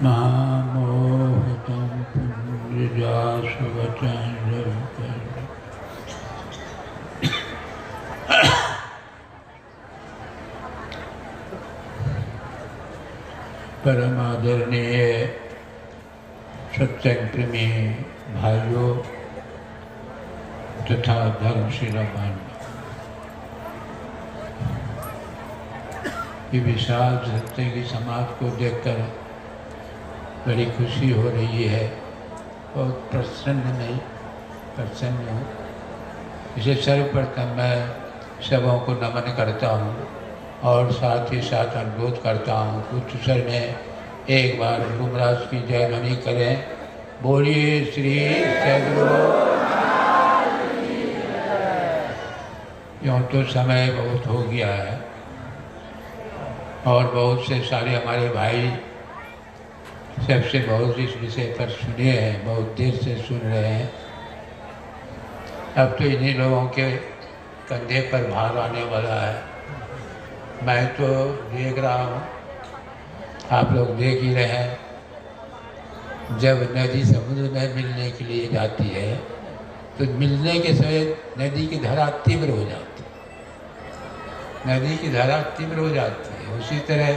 महामोहितं पुण्यजासुवचन परम आदरणीय सत्संग प्रेमी भाइयों तथा धर्मशिला ये विशाल सत्संगी समाज को देखकर बड़ी खुशी हो रही है। बहुत प्रसन्न हूँ। इसे सर्वप्रथम मैं सबों को नमन करता हूँ और साथ ही साथ अनुरोध करता हूँ कुछ सर में एक बार गुरु महाराज की जय ध्वनि करें। बोलिए श्री सद्गुरु। यूँ तो समय बहुत हो गया है और बहुत से सारे हमारे भाई सबसे बहुत इस विषय पर सुने हैं, बहुत देर से सुन रहे हैं। अब तो इन्हीं लोगों के कंधे पर भार आने वाला है। मैं तो देख रहा हूँ, आप लोग देख ही रहे हैं, जब नदी समुद्र में मिलने के लिए जाती है तो मिलने के समय नदी की धारा तीव्र हो जाती है। नदी की धारा तीव्र हो जाती है। उसी तरह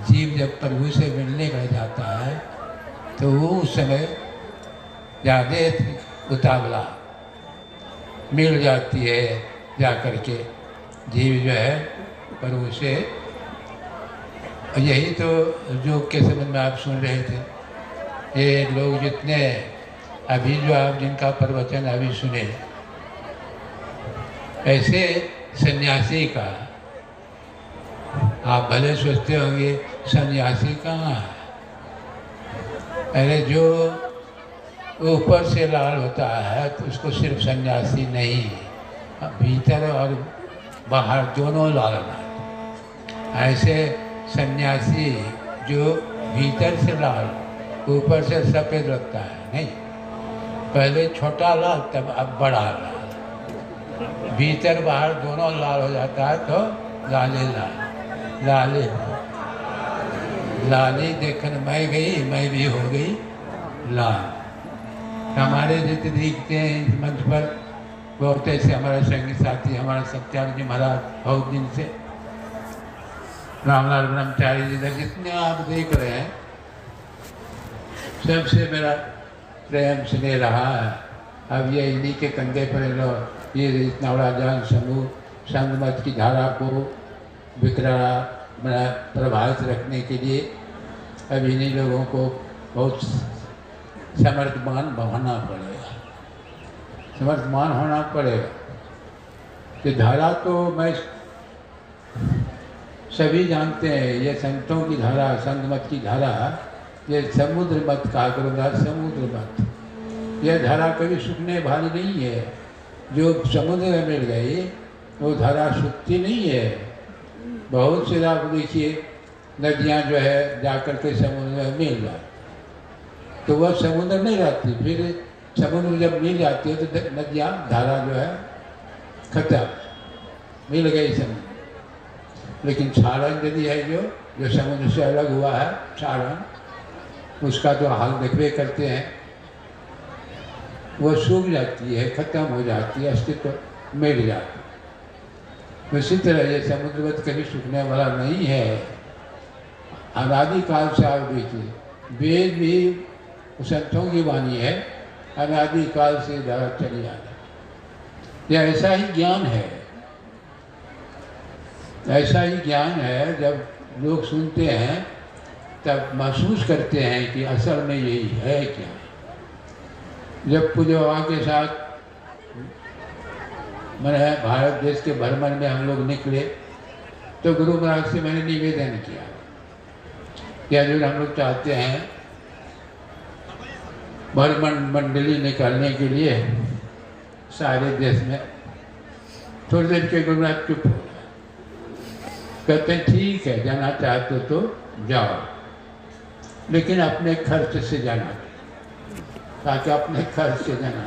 जीव जब प्रभु से मिलने का जाता है तो वो उस समय ज़्यादा उतावला मिल जाती है। जा कर के जीव जो है प्रभु से, यही तो जो के संबंध में आप सुन रहे थे। ये लोग जितने अभी जो आप जिनका प्रवचन अभी सुने, ऐसे सन्यासी का आप भले सोचते होंगे सन्यासी कहाँ है। अरे जो ऊपर से लाल होता है तो उसको सिर्फ सन्यासी नहीं, भीतर और बाहर दोनों लाल होता है। ऐसे सन्यासी जो भीतर से लाल ऊपर से सफ़ेद लगता है, नहीं, पहले छोटा लाल तब अब बड़ा लाल, भीतर बाहर दोनों लाल हो जाता है तो लाले लाल। लाली लाली देखन मैं गई, मैं भी हो गई लाल। हमारे जितने दिखते हैं इस मंच पर बहुत ऐसे हमारे संगी साथी, हमारा सत्यानंद जी महाराज बहुत दिन से, रामलाल ब्रह्मचारी जी तक जितने आप देख रहे हैं, सबसे मेरा प्रेम स्नेह रहा है। अब ये इन्हीं के कंधे पर लो, ये इतना बड़ा जन समूह संगमत की धारा को विकराल प्रभावित रखने के लिए अब इन्हीं लोगों को बहुत समर्थमान होना पड़ेगा, समर्थमान होना पड़ेगा। ये धारा तो मैं सभी जानते हैं, ये संतों की धारा, संगमत की धारा, ये समुद्र मत कहा करूँगा, समुद्र मत। यह धारा कभी सूखने वाली नहीं है। जो समुद्र में मिल गई वो धारा सूखती नहीं है। बहुत से आप देखिए नदियाँ जो है जाकर के समुद्र में मिल जाती तो वह समुद्र नहीं रहती, फिर समुद्र जब मिल जाती है तो नदियाँ धारा जो है खत्म, मिल गई समुद्र। लेकिन सारण नदी है जो समुद्र से अलग हुआ है, सारण, उसका तो हाल देखते करते हैं, वो सूख जाती है, खत्म हो जाती है, अस्तित्व मिल जाती है। इसी तरह ये समुद्रवत कभी सूखने वाला नहीं है। अनादिकाल से आप देखिए, वेद भी संतों की वाणी है, अनादिकाल से धारा चली आ रही। यह ऐसा ही ज्ञान है, ऐसा ही ज्ञान है। जब लोग सुनते हैं तब महसूस करते हैं कि असल में यही है क्या। जब पूज्य बाबा के साथ मैंने भारत देश के भ्रमण में हम लोग निकले तो गुरु महाराज से मैंने निवेदन किया कि जो हम लोग चाहते हैं भ्रमण मंडली निकालने के लिए सारे देश में। थोड़ी देर के गुरु महाराज चुप हो गए, कहते हैं ठीक है, जाना चाहते तो जाओ, लेकिन अपने खर्च से जाना, ताकि अपने खर्च से जाना।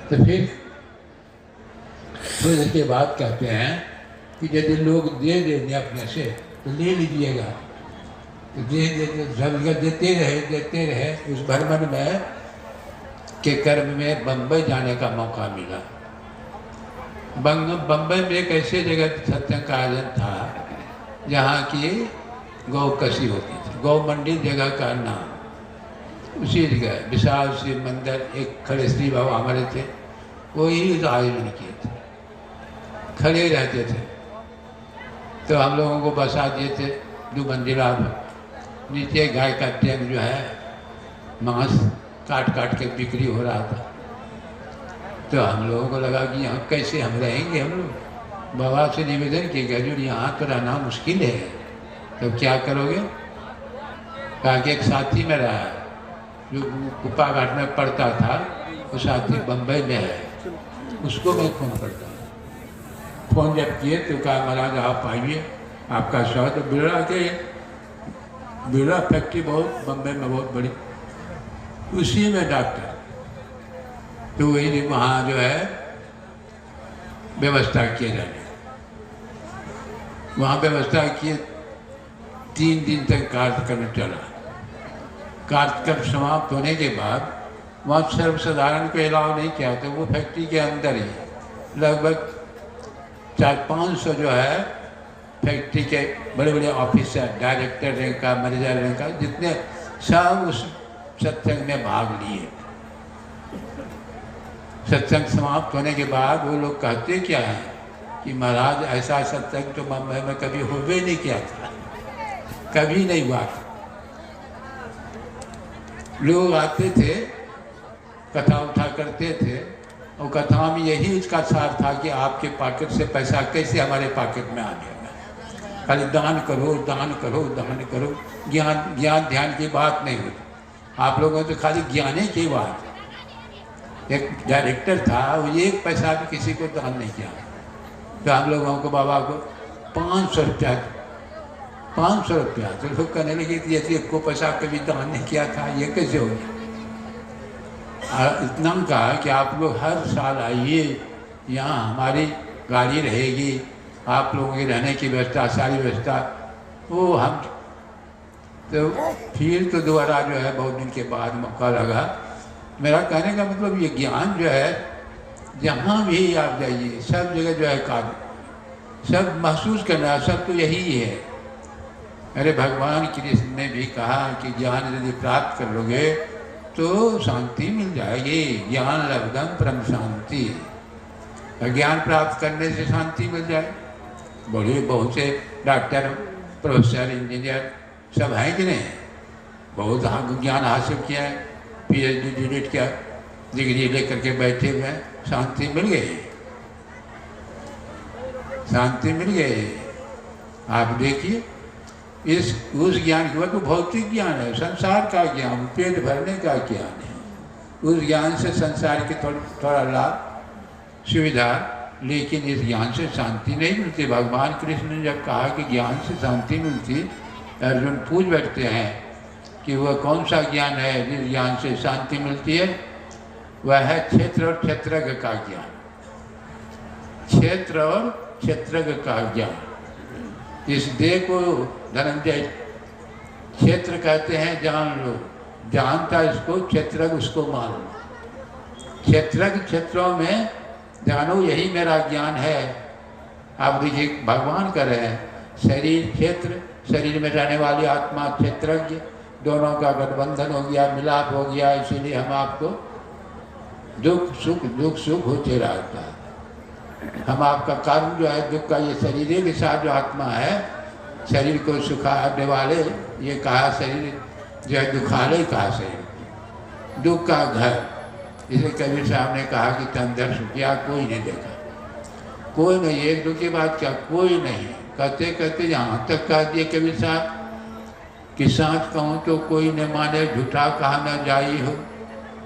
तो फिर थोड़ी देर के बाद कहते हैं कि यदि लोग दे देंगे अपने से तो ले लीजिएगा, जगह देते रहे उस भ्रमण में के कर्म में बम्बई जाने का मौका मिला। बम्बई में एक ऐसी जगह सत्संग का आयोजन था जहाँ की गौ कसी होती थी, गौ मंडी जगह का नाम। उसी जगह विशाल शिव मंदिर, एक खड़े श्री बाबा हमारे थे, वही आयोजन किए थे, खड़े रहते थे। तो हम लोगों को बसा दिए थे 2 मंजिला, नीचे गाय का टैंक जो है मांस काट काट के बिक्री हो रहा था। तो हम लोगों को लगा कि यहाँ कैसे हम रहेंगे। हम लोग बाबा से निवेदन किए कि हजूर यहाँ तो रहना मुश्किल है, तो क्या करोगे? कहा कि एक साथी मेरा है जो कुप्पा घाट में पढ़ता था, वो साथी बम्बई में है, उसको मैं फ़ोन करता हूँ। फ़ोन जब किए तो कहा महाराज आप आइए, आपका स्वागत। तो बिरला फैक्ट्री बहुत बम्बई में बहुत बड़ी, उसी में डॉक्टर, तो वही वहाँ जो है व्यवस्था किए जाने, वहाँ व्यवस्था किए। 3 दिन तक कार्यक्रम चला। कार्यक्रम समाप्त होने के बाद वहाँ सर्वसाधारण को अलाउ नहीं किया, तो वो फैक्ट्री के अंदर ही लगभग 400-500 जो है फैक्ट्री के बड़े बड़े ऑफिसर, डायरेक्टर रैंक का, मैनेजर रैंक का, जितने सब उस सत्संग में भाग लिए। सत्संग समाप्त होने के बाद वो लोग कहते क्या है कि महाराज ऐसा सत्संग तो बम्बई में कभी होवे नहीं किया था, कभी नहीं हुआ था। लोग आते थे, कथा उठा करते थे, और कथा में यही उसका सार था कि आपके पॉकेट से पैसा कैसे हमारे पॉकेट में आ गया। खाली दान करो दान करो दान करो, ज्ञान ध्यान की बात नहीं होती। आप लोगों तो खाली ज्ञाने की बात। एक डायरेक्टर था, वो 1 पैसा भी किसी को दान नहीं किया। तो हम लोगों को बाबा को 500 रुपया, 500 रुपया, तो लोग कहने लगे कि ये 1 पैसा कभी दान नहीं किया था, ये कैसे हो गया? इतना कहा कि आप लोग हर साल आइए, यहाँ हमारी गाड़ी रहेगी, आप लोगों के रहने की व्यवस्था, सारी व्यवस्था। वो हम तो फिर तो दोबारा जो है बहुत दिन के बाद मौका लगा। मेरा कहने का मतलब ये ज्ञान जो है जहाँ भी आप जाइए, सब जगह जो है कार्य, सब महसूस करना, सब तो यही है। अरे भगवान कृष्ण ने भी कहा कि ज्ञान यदि प्राप्त कर लोगे तो शांति मिल जाएगी। ज्ञान लब्धम परम शांति, ज्ञान प्राप्त करने से शांति मिल जाए। बड़े बहुत से डॉक्टर, प्रोफेसर, इंजीनियर सब हैं कि नहीं, बहुत ज्ञान हासिल किया है, PhD डिलीट किया, डिग्री लेकर के बैठे हुए हैं, शांति मिल गई, शांति मिल गई। आप देखिए उस ज्ञान के बाद तो भौतिक ज्ञान है, संसार का ज्ञान, पेट भरने का ज्ञान है। उस ज्ञान से संसार के थोड़ा लाभ सुविधा, लेकिन इस ज्ञान से शांति नहीं मिलती। भगवान कृष्ण ने जब कहा कि ज्ञान से शांति मिलती, अर्जुन पूछ बैठते हैं कि वह कौन सा ज्ञान है जिस ज्ञान से शांति मिलती है? वह है क्षेत्र और क्षेत्रज्ञ का ज्ञान, क्षेत्र और क्षेत्रज्ञ का ज्ञान। इस देह को धनंजय क्षेत्र कहते हैं, जान लो, जानता इसको, क्षेत्रज्ञ उसको मान लो। क्षेत्रज्ञ क्षेत्रों में जानो, यही मेरा ज्ञान है। आप देखिए भगवान कर रहे हैं, शरीर क्षेत्र, शरीर में रहने वाली आत्मा क्षेत्रज्ञ, दोनों का गठबंधन हो गया, मिलाप हो गया, इसीलिए हम आपको दुख सुख होते रहता है। हम आपका कारण जो है दुख का, ये शरीर के साथ जो आत्मा है, शरीर को सुखाने वाले, ये कहा शरीर जो है दुखाले, कहा शरीर दुख का घर। इसे कबीर साहब ने कहा कि तंदर सुखिया कोई नहीं देखा, कोई नहीं, एक दो की बात क्या, कोई नहीं। कहते कहते यहाँ तक कह दिए कबीर साहब कि सांच कहूँ तो कोई न माने, झूठा कहा न जाई हो,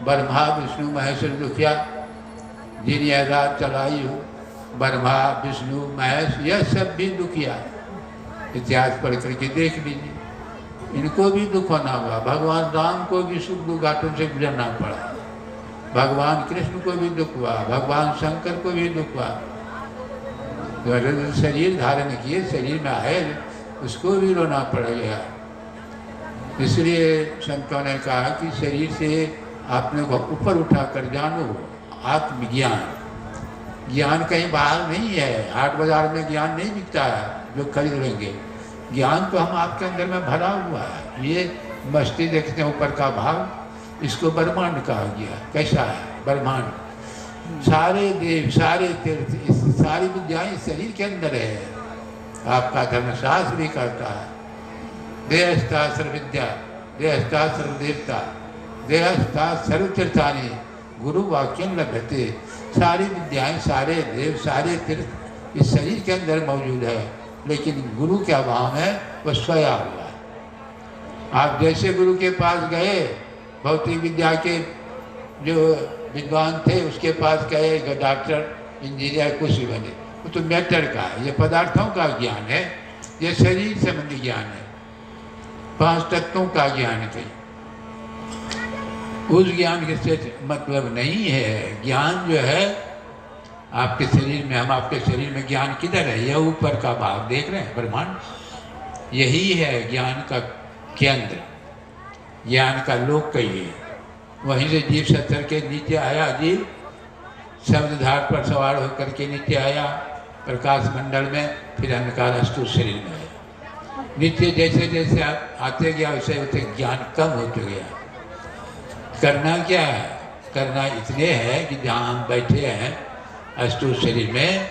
ब्रह्मा विष्णु महेश दुखिया, जिन यह रात चलाई हो, ब्रह्मा विष्णु महेश यह सब भी दुखिया। इतिहास पढ़ करके देख लीजिए, इनको भी दुख होना होगा। भगवान राम को भी सुख दुख घाटों से गुजरना पड़ा, भगवान कृष्ण को भी दुख हुआ, भगवान शंकर को भी दुख हुआ। शरीर धारण किए, शरीर में आए, उसको भी रोना पड़ गया। इसलिए संतों ने कहा कि शरीर से अपने को ऊपर उठा कर जानो आत्मज्ञान। ज्ञान कहीं बाहर नहीं है, हाट बाजार में ज्ञान नहीं बिकता है जो खरीद लेंगे। ज्ञान तो हम आपके अंदर में भरा हुआ है। ये मस्ती देखते हैं ऊपर का भाग, इसको ब्रह्मांड कहा गया। कैसा है ब्रह्मांड? सारे देव, सारे तीर्थ, सारी विद्याएं शरीर के अंदर है। आपका धर्मशास्त्र भी कहता है देहस्था सर्व विद्या, देहस्था सर्व देवता, देहस्था सर्व तीर्थानि गुरु वाक्यं लभते। सारी विद्याएं, सारे देव, सारे तीर्थ इस शरीर के अंदर मौजूद है, लेकिन गुरु क्या भाव है? वह सोया हुआ है। आप जैसे गुरु के पास गए, भौतिक विद्या के जो विद्वान थे उसके पास गए, डॉक्टर, इंजीनियर, कुछ भी बने, वो तो मैटर का है, ये पदार्थों का ज्ञान है, ये शरीर संबंधी ज्ञान है, 5 तत्वों का ज्ञान है। कहीं उस ज्ञान के से मतलब नहीं है। ज्ञान जो है आपके शरीर में, हम आपके शरीर में ज्ञान किधर है? यह ऊपर का भाग देख रहे हैं, ब्रह्मांड, यही है ज्ञान का केंद्र, ज्ञान का लोक कहिए। वहीं से जीव सत्तर के नीचे आया, जीव शब्दधार पर सवार होकर के नीचे आया प्रकाश मंडल में, फिर अंधकार अस्तु शरीर में आया। नीचे जैसे जैसे आते गया वैसे वैसे ज्ञान कम होते गया। करना क्या है? करना इतने है कि जहाँ हम बैठे हैं अस्तु शरीर में,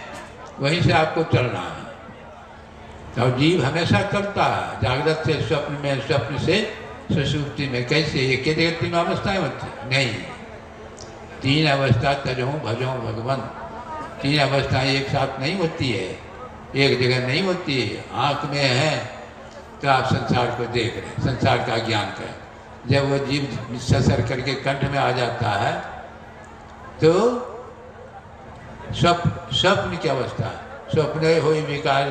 वहीं से आपको चलना है। और जीव हमेशा चलता है, जागृत से स्वप्न में, स्वप्न से सुषुप्ति में। कैसे? ये के जगह 3 अवस्थाएं होती? नहीं, 3 अवस्था तजो भजो भगवान। 3 अवस्थाएं एक साथ नहीं होती है, एक जगह नहीं होती है। आँख में है तो आप संसार को देख रहे हैं, संसार का ज्ञान का। जब वो जीव ससर करके कंठ में आ जाता है तो स्वप्न की अवस्था, स्वप्न हो विकार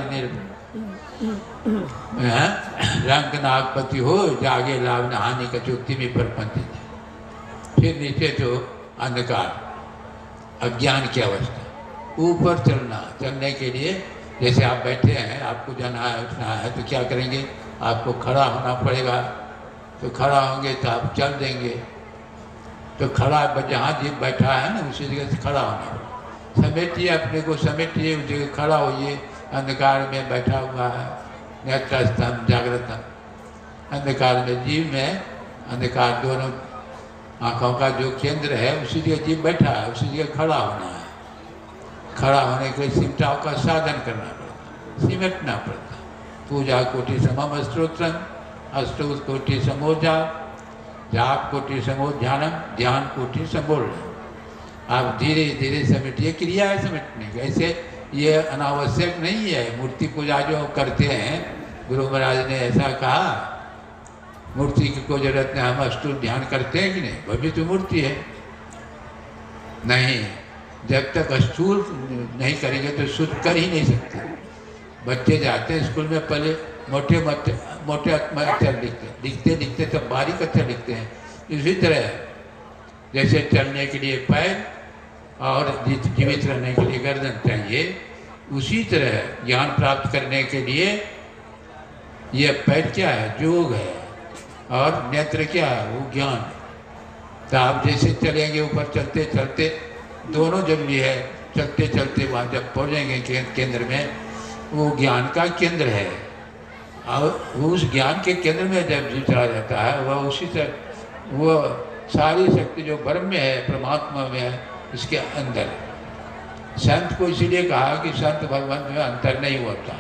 रंग नागपति हो, जागे लाभ न हानि का चुक्ति में परपंथी। फिर नीचे तो अंधकार, अज्ञान की अवस्था। ऊपर चलना, चलने के लिए जैसे आप बैठे हैं, आपको जाना है, उठना है, तो क्या करेंगे? आपको खड़ा होना पड़ेगा। तो खड़ा होंगे तो आप चल देंगे। तो खड़ा जहाँ जीव बैठा है ना, उसी जगह से खड़ा होना पड़ेगा। समेटिए अपने को, समेटिए, उस जगह खड़ा होइए। अंधकार में बैठा हुआ है, नेत्रस्थम जागृतम। अंधकार में जीव में, अंधकार दोनों आँखों का जो केंद्र है उसी जगह जीव बैठा है, उसी जगह खड़ा होना है। खड़ा होने के लिए सिमटाव का साधन करना पड़ता, सिमटना पड़ता। पूजा कोटि समम स्त्रोत्रम, अष्टोत्तर कोटि समो जाप कोटि समो ध्यानम, ध्यान कोटि समोल। आप धीरे धीरे समेटिए, क्रिया है समेटने की। ऐसे ये अनावश्यक नहीं है। मूर्ति पूजा जो करते हैं, गुरु महाराज ने ऐसा कहा, मूर्ति की कोई जरूरत नहीं, हम अष्टोत्तर ध्यान करते हैं कि नहीं? भव्य तो मूर्ति है। नहीं, जब तक स्थूल नहीं करेंगे तो शुद्ध कर ही नहीं सकते। बच्चे जाते हैं स्कूल में, पहले मोटे अक्षर लिखते तब बारीक अक्षर लिखते हैं। इसी तरह जैसे चलने के लिए पैर और जीवित रहने के लिए गर्दन चाहिए, उसी तरह ज्ञान प्राप्त करने के लिए ये पैर क्या है? योग है, और नेत्र क्या है? वो ज्ञान है। तो आप जैसे चलेंगे ऊपर, चलते चलते, दोनों जरूरी है। चलते चलते वहाँ जब पहुँचेंगे केंद्र में, वो ज्ञान का केंद्र है। और उस ज्ञान के केंद्र में जब जीव चला जाता है, वह उसी तरह वो सारी शक्ति जो ब्रह्म में है, परमात्मा में है, इसके अंदर। संत को इसीलिए कहा कि संत भगवान में अंतर नहीं होता,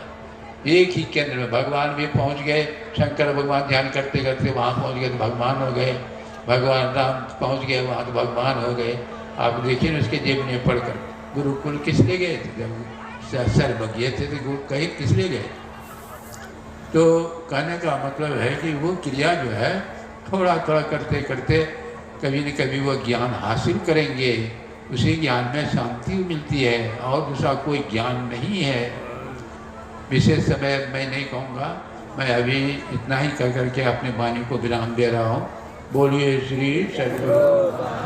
एक ही केंद्र में। भगवान भी पहुंच गए, शंकर भगवान ध्यान करते करते वहाँ पहुंच गए तो भगवान हो गए। भगवान राम पहुंच गए वहाँ तो भगवान हो गए। आप देखिए उसके जेब में पढ़कर, गुरुकुल किस लिए गए थे? जब सर्वज्ञ थे तो गुरु कहीं किस लिए गए? तो कहने का मतलब है कि वो क्रिया जो है थोड़ा थोड़ा करते करते कभी न कभी वो ज्ञान हासिल करेंगे। उसी ज्ञान में शांति मिलती है, और दूसरा कोई ज्ञान नहीं है। विशेष समय मैं नहीं कहूँगा, मैं अभी इतना ही कह करके अपने वाणी को विराम दे रहा हूँ। बोलिए श्री सद्गुरु।